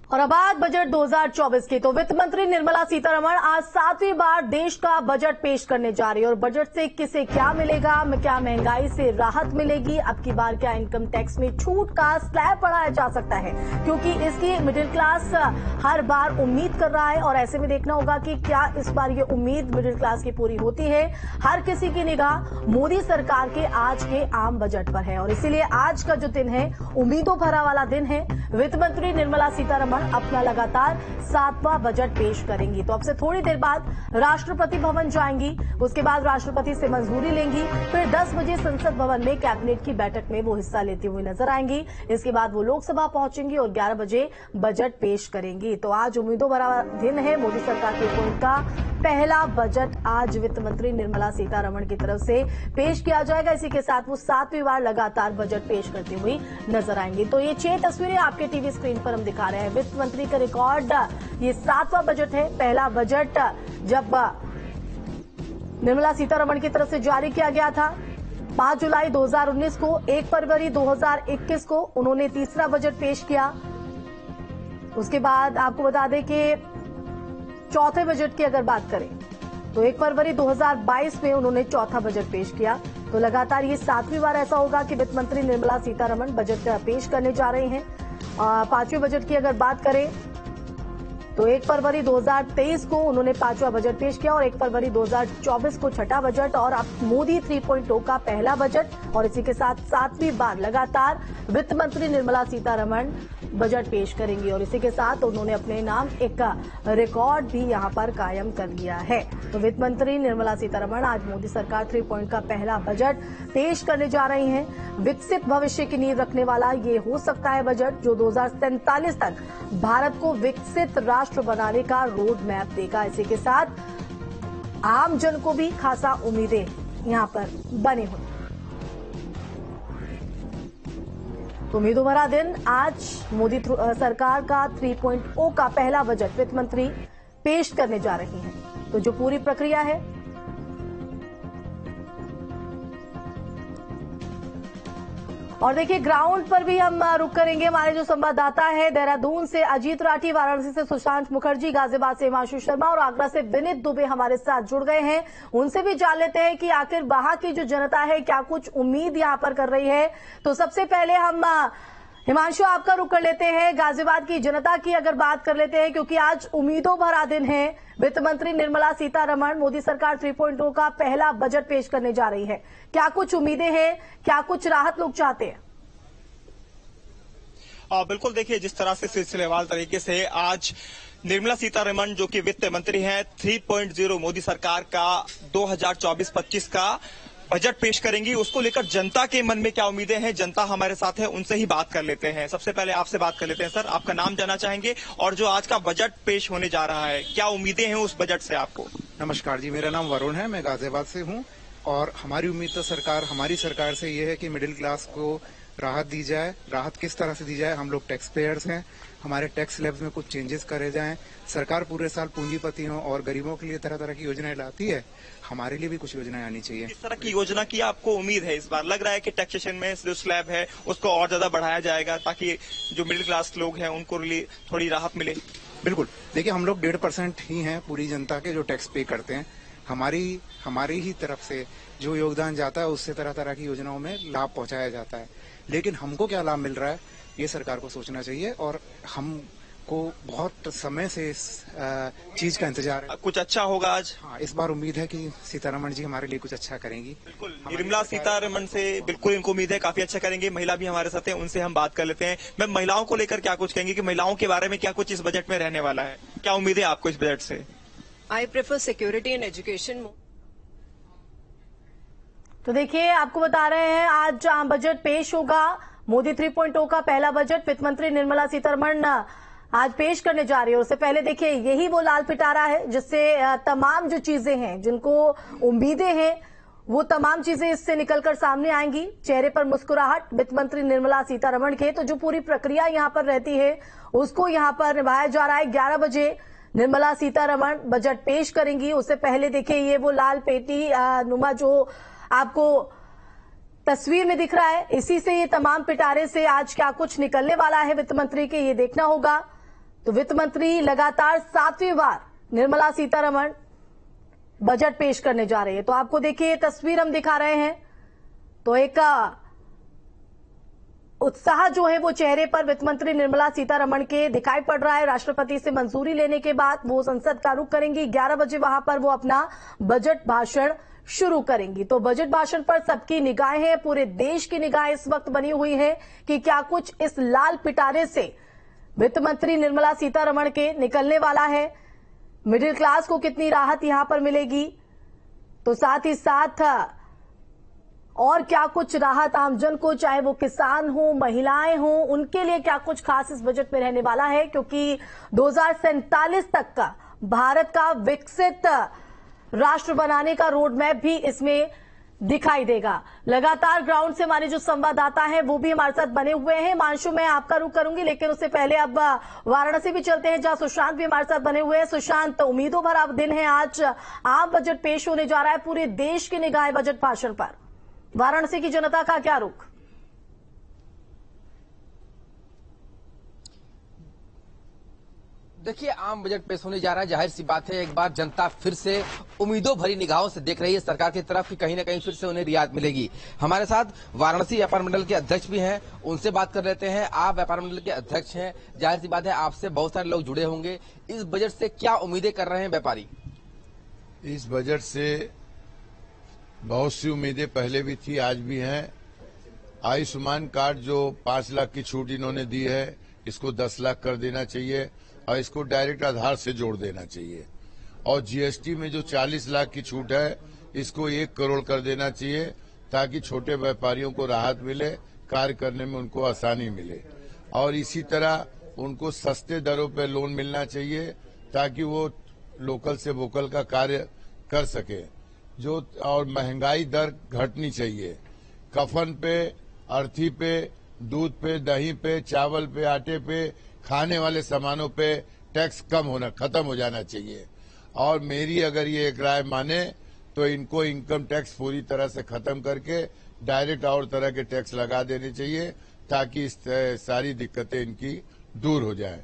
और अब बात बजट 2024 की। तो वित्त मंत्री निर्मला सीतारमण आज 7वीं बार देश का बजट पेश करने जा रही है और बजट से किसे क्या मिलेगा, क्या महंगाई से राहत मिलेगी, अब की बार क्या इनकम टैक्स में छूट का स्लैब बढ़ाया जा सकता है, क्योंकि इसकी मिडिल क्लास हर बार उम्मीद कर रहा है और ऐसे में देखना होगा कि क्या इस बार ये उम्मीद मिडिल क्लास की पूरी होती है। हर किसी की निगाह मोदी सरकार के आज के आम बजट पर है और इसीलिए आज का जो दिन है उम्मीदों भरा वाला दिन है। वित्त मंत्री निर्मला सीतारमण अपना लगातार 7वां बजट पेश करेंगी। तो अब से थोड़ी देर बाद राष्ट्रपति भवन जाएंगी, उसके बाद राष्ट्रपति से मंजूरी लेंगी, फिर 10 बजे संसद भवन में कैबिनेट की बैठक में वो हिस्सा लेती हुई नजर आएंगी। इसके बाद वो लोकसभा पहुंचेंगी और 11 बजे बजट पेश करेंगी। तो आज उम्मीदों भरा दिन है। मोदी सरकार के कोण का पहला बजट आज वित्त मंत्री निर्मला सीतारमण की तरफ से पेश किया जाएगा। इसी के साथ वो 7वीं बार लगातार बजट पेश करती हुई नजर आएंगी। तो ये 6 तस्वीरें आपके टीवी स्क्रीन पर हम दिखा रहे हैं। वित्त मंत्री का रिकॉर्ड, ये 7वां बजट है। पहला बजट जब निर्मला सीतारमण की तरफ से जारी किया गया था 5 जुलाई 2019 को, 1 फरवरी 2021 को उन्होंने तीसरा बजट पेश किया। उसके बाद आपको बता दें कि चौथे बजट की अगर बात करें तो 1 फरवरी 2022 में उन्होंने चौथा बजट पेश किया। तो लगातार ये 7वीं बार ऐसा होगा कि वित्त मंत्री निर्मला सीतारमण बजट पेश करने जा रहे हैं। 5वें बजट की अगर बात करें तो 1 फरवरी 2023 को उन्होंने 5वां बजट पेश किया और 1 फरवरी 2024 को छठा बजट और अब मोदी 3.0 का पहला बजट। और इसी के साथ 7वीं बार लगातार वित्त मंत्री निर्मला सीतारमण बजट पेश करेंगी और इसी के साथ उन्होंने अपने नाम एक रिकॉर्ड भी यहां पर कायम कर लिया है। तो वित्त मंत्री निर्मला सीतारमण आज मोदी सरकार 3.0 का पहला बजट पेश करने जा रही हैं। विकसित भविष्य की नींव रखने वाला ये हो सकता है बजट जो 2047 तक भारत को विकसित राष्ट्र बनाने का रोड मैप देगा। इसी के साथ आम जन को भी खासा उम्मीदें यहां पर बनी हुई। उम्मीदों भरा दिन आज मोदी सरकार का 3.0 का पहला बजट वित्त मंत्री पेश करने जा रही हैं। तो जो पूरी प्रक्रिया है और देखिए ग्राउंड पर भी हम रुक करेंगे। हमारे जो संवाददाता है देहरादून से अजीत राठी, वाराणसी से सुशांत मुखर्जी, गाजियाबाद से हिमांशु शर्मा और आगरा से विनीत दुबे हमारे साथ जुड़ गए हैं। उनसे भी जान लेते हैं कि आखिर वहां की जो जनता है क्या कुछ उम्मीद यहां पर कर रही है। तो सबसे पहले हम हिमांशु आपका रुख कर लेते हैं। गाजियाबाद की जनता की अगर बात कर लेते हैं, क्योंकि आज उम्मीदों भरा दिन है। वित्त मंत्री निर्मला सीतारमण मोदी सरकार 3.0 का पहला बजट पेश करने जा रही है। क्या कुछ उम्मीदें हैं, क्या कुछ राहत लोग चाहते हैं? बिल्कुल, देखिए जिस तरह से सिलसिलेवार तरीके से आज निर्मला सीतारमण जो कि वित्त मंत्री हैं 3.0 मोदी सरकार का 2024-25 का बजट पेश करेंगी, उसको लेकर जनता के मन में क्या उम्मीदें हैं, जनता हमारे साथ है, उनसे ही बात कर लेते हैं। सबसे पहले आपसे बात कर लेते हैं। सर, आपका नाम जानना चाहेंगे और जो आज का बजट पेश होने जा रहा है क्या उम्मीदें हैं उस बजट से आपको? नमस्कार जी, मेरा नाम वरुण है, मैं गाजियाबाद से हूँ और हमारी उम्मीद तो हमारी सरकार से ये है कि मिडिल क्लास को राहत दी जाए। राहत किस तरह से दी जाए? हम लोग टैक्स पेयर्स हैं, हमारे टैक्स स्लैब्स में कुछ चेंजेस करे जाएं। सरकार पूरे साल पूंजीपतियों और गरीबों के लिए तरह तरह की योजनाएं लाती है, हमारे लिए भी कुछ योजनाएं आनी चाहिए। इस तरह की योजना की आपको उम्मीद है? इस बार लग रहा है कि टैक्सेशन में जो स्लैब है उसको और ज्यादा बढ़ाया जाएगा ताकि जो मिडिल क्लास लोग हैं उनको थोड़ी राहत मिले। बिल्कुल, देखिए हम लोग 1.5% ही हैं पूरी जनता के जो टैक्स पे करते हैं। हमारी ही तरफ से जो योगदान जाता है उससे तरह तरह की योजनाओं में लाभ पहुंचाया जाता है। लेकिन हमको क्या लाभ मिल रहा है ये सरकार को सोचना चाहिए और हमको बहुत समय से इस चीज का इंतजार है। कुछ अच्छा होगा आज? हाँ, इस बार उम्मीद है कि सीतारमण जी हमारे लिए कुछ अच्छा करेंगी। बिल्कुल, निर्मला सीतारमण से बिल्कुल इनको उम्मीद है काफी अच्छा करेंगे। महिला भी हमारे साथ है, उनसे हम बात कर लेते हैं। मैं महिलाओं को लेकर क्या कुछ कहेंगे कि महिलाओं के बारे में क्या कुछ इस बजट में रहने वाला है? क्या उम्मीद है आपको इस बजट से? I prefer security and education more. तो देखिए आपको बता रहे हैं आज बजट पेश होगा। मोदी 3.0 का पहला बजट वित्त मंत्री निर्मला सीतारमण आज पेश करने जा रही है। उससे पहले देखिए यही वो लाल पिटारा है जिससे तमाम जो चीजें हैं, जिनको उम्मीदें हैं, वो तमाम चीजें इससे निकलकर सामने आएंगी। चेहरे पर मुस्कुराहट वित्त मंत्री निर्मला सीतारमण के। तो जो पूरी प्रक्रिया यहां पर रहती है उसको यहां पर निभाया जा रहा है। 11 बजे निर्मला सीतारमण बजट पेश करेंगी। उससे पहले देखिए ये वो लाल पेटी नुमा जो आपको तस्वीर में दिख रहा है, इसी से ये तमाम पिटारे से आज क्या कुछ निकलने वाला है वित्त मंत्री के, ये देखना होगा। तो वित्त मंत्री लगातार 7वीं बार निर्मला सीतारमण बजट पेश करने जा रही है। तो आपको देखिए तस्वीर हम दिखा रहे हैं, तो एक उत्साह जो है वो चेहरे पर वित्त मंत्री निर्मला सीतारमण के दिखाई पड़ रहा है। राष्ट्रपति से मंजूरी लेने के बाद वो संसद का रुख करेंगी। 11 बजे वहां पर वो अपना बजट भाषण शुरू करेंगी। तो बजट भाषण पर सबकी निगाहें, पूरे देश की निगाहें इस वक्त बनी हुई है कि क्या कुछ इस लाल पिटारे से वित्त मंत्री निर्मला सीतारमण के निकलने वाला है। मिडिल क्लास को कितनी राहत यहां पर मिलेगी, तो साथ ही साथ और क्या कुछ राहत आमजन को, चाहे वो किसान हो, महिलाएं हो, उनके लिए क्या कुछ खास इस बजट में रहने वाला है। क्योंकि 2047 तक का भारत का विकसित राष्ट्र बनाने का रोड मैप भी इसमें दिखाई देगा। लगातार ग्राउंड से हमारे जो संवाददाता हैं वो भी हमारे साथ बने हुए हैं। मानशु, मैं आपका रुख करूंगी, लेकिन उससे पहले अब वाराणसी भी चलते हैं जहां सुशांत भी हमारे साथ बने हुए हैं। सुशांत, उम्मीदों भरा दिन है, आज आम बजट पेश होने जा रहा है, पूरे देश की निगाहें बजट भाषण पर, वाराणसी की जनता का क्या रुख? देखिए, आम बजट पेश होने जा रहा है। जाहिर सी बात है, एक बार जनता फिर से उम्मीदों भरी निगाहों से देख रही है सरकार की तरफ कि कहीं ना कहीं फिर से उन्हें रियायत मिलेगी। हमारे साथ वाराणसी व्यापार मंडल के अध्यक्ष भी हैं, उनसे बात कर लेते हैं। आप व्यापार मंडल के अध्यक्ष हैं, जाहिर सी बात है आपसे बहुत सारे लोग जुड़े होंगे। इस बजट से क्या उम्मीदें कर रहे हैं व्यापारी? इस बजट से बहुत सी उम्मीदें पहले भी थी, आज भी हैं। आयुष्मान कार्ड जो 5 लाख की छूट इन्होंने दी है, इसको 10 लाख कर देना चाहिए और इसको डायरेक्ट आधार से जोड़ देना चाहिए। और जीएसटी में जो 40 लाख की छूट है, इसको 1 करोड़ कर देना चाहिए ताकि छोटे व्यापारियों को राहत मिले, कार्य करने में उनको आसानी मिले। और इसी तरह उनको सस्ते दरों पर लोन मिलना चाहिए ताकि वो लोकल से वोकल का कार्य कर सके। और महंगाई दर घटनी चाहिए। कफन पे, अर्थी पे, दूध पे, दही पे, चावल पे, आटे पे, खाने वाले सामानों पे टैक्स खत्म हो जाना चाहिए। और मेरी अगर ये एक राय माने तो इनको इनकम टैक्स पूरी तरह से खत्म करके डायरेक्ट और तरह के टैक्स लगा देने चाहिए ताकि इस सारी दिक्कतें इनकी दूर हो जाएं।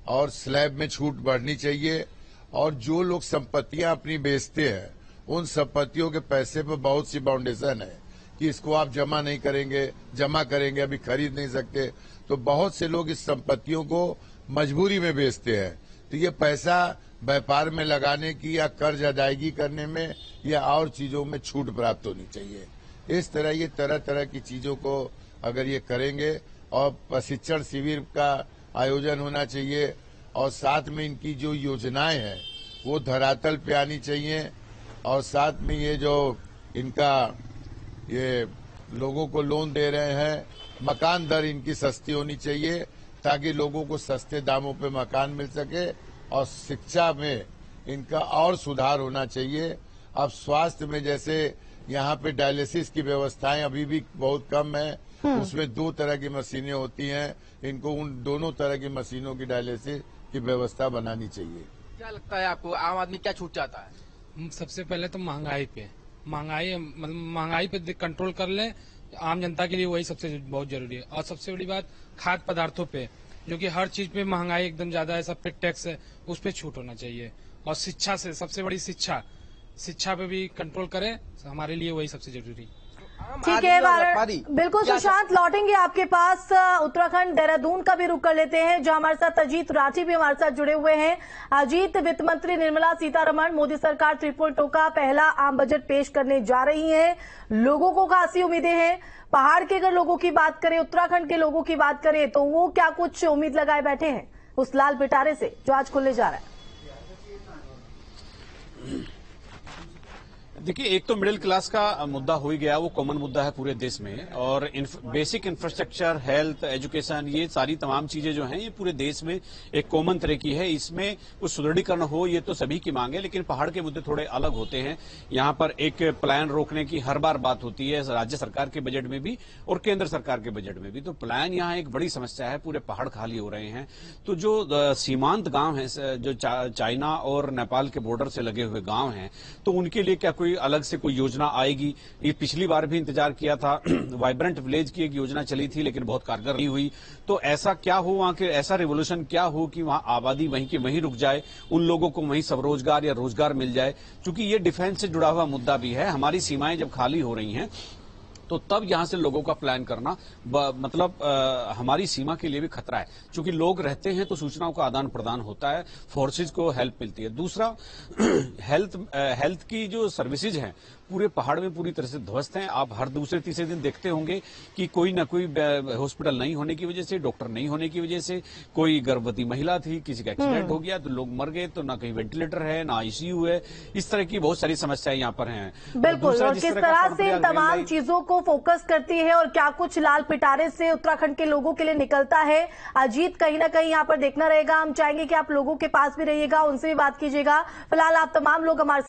और स्लैब में छूट बढ़नी चाहिए। और जो लोग संपत्तियां अपनी बेचते हैं, उन संपत्तियों के पैसे पर बहुत सी बाउंडेशन है कि इसको आप जमा करेंगे अभी खरीद नहीं सकते। तो बहुत से लोग इस संपत्तियों को मजबूरी में बेचते हैं। तो ये पैसा व्यापार में लगाने की या कर्ज अदायगी करने में या और चीजों में छूट प्राप्त होनी चाहिए। इस तरह ये तरह तरह की चीजों को अगर ये करेंगे, और प्रशिक्षण शिविर का आयोजन होना चाहिए, और साथ में इनकी जो योजनाएं हैं वो धरातल पे आनी चाहिए। और साथ में ये जो इनका ये लोगों को लोन दे रहे हैं, मकान दर इनकी सस्ती होनी चाहिए ताकि लोगों को सस्ते दामों पे मकान मिल सके। और शिक्षा में इनका और सुधार होना चाहिए। अब स्वास्थ्य में जैसे यहाँ पे डायलिसिस की व्यवस्थाएं अभी भी बहुत कम है, उसमें 2 तरह की मशीनें होती हैं, इनको उन दोनों तरह की मशीनों की डायलिसिस की व्यवस्था बनानी चाहिए। क्या लगता है आपको, आम आदमी क्या छूट चाहता है? सबसे पहले तो महंगाई पे कंट्रोल कर ले, आम जनता के लिए वही सबसे बहुत जरूरी है। और सबसे बड़ी बात खाद्य पदार्थों पे, जो कि हर चीज पे महंगाई एकदम ज्यादा है, सब पे टैक्स है, उस पे छूट होना चाहिए। और शिक्षा से, सबसे बड़ी शिक्षा पे भी कंट्रोल करें, हमारे लिए वही सबसे जरूरी। ठीक है, बिल्कुल सुशांत, लौटेंगे आपके पास। उत्तराखंड देहरादून का भी रुख कर लेते हैं जहां हमारे साथ अजीत राठी भी हमारे साथ जुड़े हुए हैं। अजीत, वित्त मंत्री निर्मला सीतारमण मोदी सरकार 3.0 का पहला आम बजट पेश करने जा रही है। लोगों को खासी उम्मीदें हैं। पहाड़ के अगर लोगों की बात करें, उत्तराखंड के लोगों की बात करें, तो वो क्या कुछ उम्मीद लगाए बैठे हैं उस लाल पिटारे से जो आज खुलने जा रहा है? देखिए, एक तो मिडिल क्लास का मुद्दा हो ही गया, वो कॉमन मुद्दा है पूरे देश में। और बेसिक इंफ्रास्ट्रक्चर, हेल्थ, एजुकेशन, ये सारी तमाम चीजें जो हैं ये पूरे देश में एक कॉमन तरह की है। इसमें कुछ सुदृढ़ीकरण हो, ये तो सभी की मांग है, लेकिन पहाड़ के मुद्दे थोड़े अलग होते हैं। यहाँ पर एक प्लान रोकने की हर बार बात होती है, राज्य सरकार के बजट में भी और केंद्र सरकार के बजट में भी। तो प्लान यहाँ एक बड़ी समस्या है, पूरे पहाड़ खाली हो रहे हैं। तो जो सीमांत गांव हैं, जो चाइना और नेपाल के बॉर्डर से लगे हुए गांव हैं, तो उनके लिए क्या कोई कोई अलग से कोई योजना आएगी। ये पिछली बार भी इंतजार किया था वाइब्रेंट विलेज की एक योजना चली थी लेकिन बहुत कारगर नहीं हुई। तो ऐसा क्या हो वहां के, ऐसा रिवोल्यूशन क्या हो कि वहां आबादी वहीं की वहीं रुक जाए, उन लोगों को वहीं स्वरोजगार या रोजगार मिल जाए। क्योंकि ये डिफेंस से जुड़ा हुआ मुद्दा भी है। हमारी सीमाएं जब खाली हो रही हैं तो तब यहां से लोगों का प्लान करना मतलब हमारी सीमा के लिए भी खतरा है। क्योंकि लोग रहते हैं तो सूचनाओं का आदान प्रदान होता है, फोर्सेज को हेल्प मिलती है। दूसरा हेल्थ की जो सर्विसेज हैं पूरे पहाड़ में पूरी तरह से ध्वस्त हैं। आप हर दूसरे तीसरे दिन देखते होंगे कि कोई ना कोई हॉस्पिटल नहीं होने की वजह से, डॉक्टर नहीं होने की वजह से, कोई गर्भवती महिला थी, किसी का एक्सीडेंट हो गया तो लोग मर गए, तो ना कहीं वेंटिलेटर है ना आईसीयू है। इस तरह की बहुत सारी समस्याएं यहाँ पर हैं। बिल्कुल, और किस तरह से इन तमाम चीजों को फोकस करती है और क्या कुछ लाल पिटारे से उत्तराखंड के लोगों के लिए निकलता है, अजीत कहीं ना कहीं यहाँ पर देखना रहेगा। हम चाहेंगे कि आप लोगों के पास भी रहिएगा, उनसे भी बात कीजिएगा। फिलहाल आप तमाम लोग हमारे